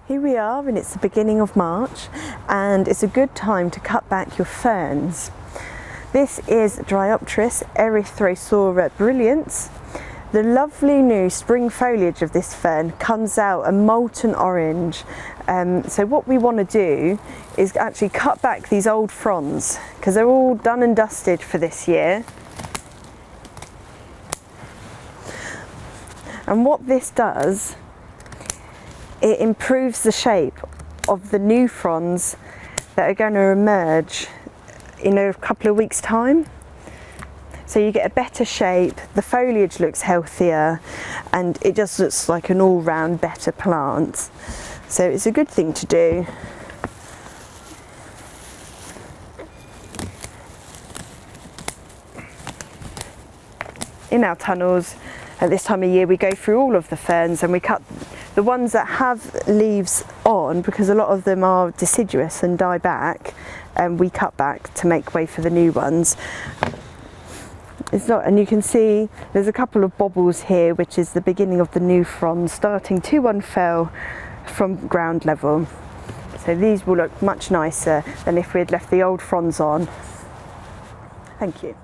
Here we are, and it's the beginning of March, and it's a good time to cut back your ferns. This is Dryopteris erythrosaura brillians. The lovely new spring foliage of this fern comes out a molten orange. So what we want to do is actually cut back these old fronds because they're all done and dusted for this year. And what this does, it improves the shape of the new fronds that are going to emerge in a couple of weeks' time. So you get a better shape, the foliage looks healthier, and it just looks like an all-round better plant. So it's a good thing to do. In our tunnels, at this time of year, we go through all of the ferns and we cut the ones that have leaves on, because a lot of them are deciduous and die back, and we cut back to make way for the new ones. And you can see there's a couple of bobbles here, which is the beginning of the new fronds starting to unfurl from ground level. So these will look much nicer than if we had left the old fronds on. Thank you.